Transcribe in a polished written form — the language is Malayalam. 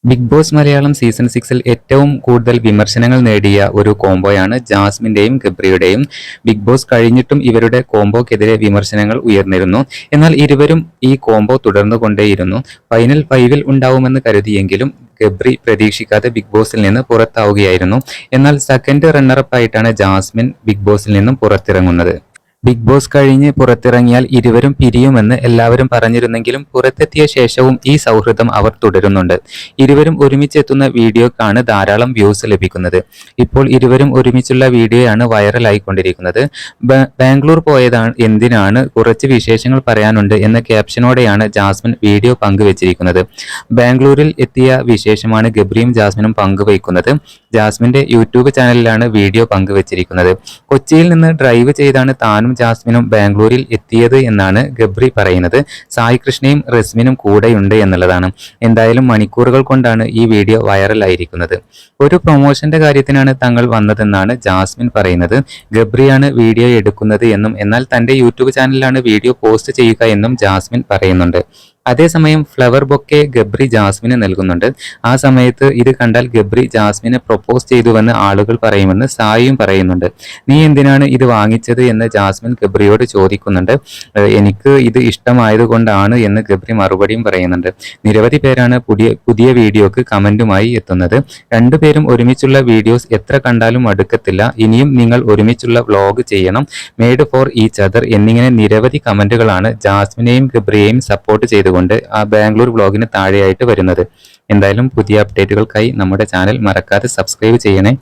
ബിഗ് ബോസ് മലയാളം സീസൺ 6-ൽ ഏറ്റവും കൂടുതൽ വിമർശനങ്ങൾ നേടിയ ഒരു കോംബോയാണ് ജാസ്മിന്റെയും ഗബ്രിയുടെയും. ബിഗ് ബോസ് കഴിഞ്ഞിട്ടും ഇവരുടെ കോംബോക്കെതിരെ വിമർശനങ്ങൾ ഉയർന്നിരുന്നു. എന്നാൽ ഇരുവരും ഈ കോംബോ തുടർന്നുകൊണ്ടേയിരുന്നു. ഫൈനൽ 5-ൽ ഉണ്ടാവുമെന്ന് കരുതിയെങ്കിലും ഗബ്രി പ്രതീക്ഷിക്കാതെ ബിഗ് ബോസിൽ നിന്ന് പുറത്താവുകയായിരുന്നു. എന്നാൽ സെക്കൻഡ് റണ്ണറപ്പ് ആയിട്ടാണ് ജാസ്മിൻ ബിഗ് ബോസിൽ നിന്നും പുറത്തിറങ്ങുന്നത്. ബിഗ് ബോസ് കഴിഞ്ഞ് പുറത്തിറങ്ങിയാൽ ഇരുവരും പിരിയുമെന്ന് എല്ലാവരും പറഞ്ഞിരുന്നെങ്കിലും പുറത്തെത്തിയ ശേഷവും ഈ സൗഹൃദം അവർ തുടരുന്നുണ്ട്. ഇരുവരും ഒരുമിച്ചെത്തുന്ന വീഡിയോക്കാണ് ധാരാളം വ്യൂസ് ലഭിക്കുന്നത്. ഇപ്പോൾ ഇരുവരും ഒരുമിച്ചുള്ള വീഡിയോയാണ് വൈറലായിക്കൊണ്ടിരിക്കുന്നത്. ബാംഗ്ലൂർ പോയതാണ് എന്തിനാണ്, കുറച്ച് വിശേഷങ്ങൾ പറയാനുണ്ട് എന്ന ക്യാപ്ഷനോടെയാണ് ജാസ്മിൻ വീഡിയോ പങ്കുവച്ചിരിക്കുന്നത്. ബാംഗ്ലൂരിൽ എത്തിയ വിശേഷമാണ് ഗബ്രിയും ജാസ്മിനും പങ്കുവയ്ക്കുന്നത്. ജാസ്മിന്റെ യൂട്യൂബ് ചാനലിലാണ് വീഡിയോ പങ്കുവച്ചിരിക്കുന്നത്. കൊച്ചിയിൽ നിന്ന് ഡ്രൈവ് ചെയ്താണ് താനും ജാസ്മിനും ബാംഗ്ലൂരിൽ എത്തിയത് എന്നാണ് ഗബ്രി പറയുന്നത്. സായി കൃഷ്ണയും റസ്മിനും കൂടെയുണ്ട് എന്നുള്ളതാണ്. എന്തായാലും മണിക്കൂറുകൾ കൊണ്ടാണ് ഈ വീഡിയോ വൈറലായിരിക്കുന്നത്. ഒരു പ്രൊമോഷന്റെ കാര്യത്തിനാണ് തങ്ങൾ വന്നതെന്നാണ് ജാസ്മിൻ പറയുന്നത്. ഗബ്രിയാണ് വീഡിയോ എടുക്കുന്നത് എന്നും എന്നാൽ തന്റെ യൂട്യൂബ് ചാനലിലാണ് വീഡിയോ പോസ്റ്റ് ചെയ്യുക എന്നും ജാസ്മിൻ പറയുന്നുണ്ട്. അതേസമയം ഫ്ലവർ ബൊക്കെ ഗബ്രി ജാസ്മിന് നൽകുന്നുണ്ട്. ആ സമയത്ത് ഇത് കണ്ടാൽ ഗബ്രി ജാസ്മിനെ പ്രൊപ്പോസ് ചെയ്തുവെന്ന് ആളുകൾ പറയുമെന്ന് സായിയും പറയുന്നുണ്ട്. നീ എന്തിനാണ് ഇത് വാങ്ങിച്ചത് എന്ന് ജാസ്മിൻ ഗബ്രിയോട് ചോദിക്കുന്നുണ്ട്. എനിക്ക് ഇത് ഇഷ്ടമായതുകൊണ്ടാണ് എന്ന് ഗബ്രി മറുപടിയും പറയുന്നുണ്ട്. നിരവധി പേരാണ് പുതിയ വീഡിയോക്ക് കമന്റുമായി എത്തുന്നത്. രണ്ടുപേരും ഒരുമിച്ചുള്ള വീഡിയോസ് എത്ര കണ്ടാലും അടുക്കത്തില്ല. ഇനിയും നിങ്ങൾ ഒരുമിച്ചുള്ള വ്ലോഗ് ചെയ്യണം, മെയ്ഡ് ഫോർ ഈച്ച് അതർ എന്നിങ്ങനെ നിരവധി കമന്റുകളാണ് ജാസ്മിനെയും ഗബ്രിയെയും സപ്പോർട്ട് ചെയ്തുകൊണ്ട് ആ ബാംഗ്ലൂർ വ്ലോഗിന് താഴെയായിട്ട് വരുന്നത്. എന്തായാലും പുതിയ അപ്ഡേറ്റുകൾക്കായി നമ്മുടെ ചാനൽ മറക്കാതെ സബ്സ്ക്രൈബ് ചെയ്യണേ.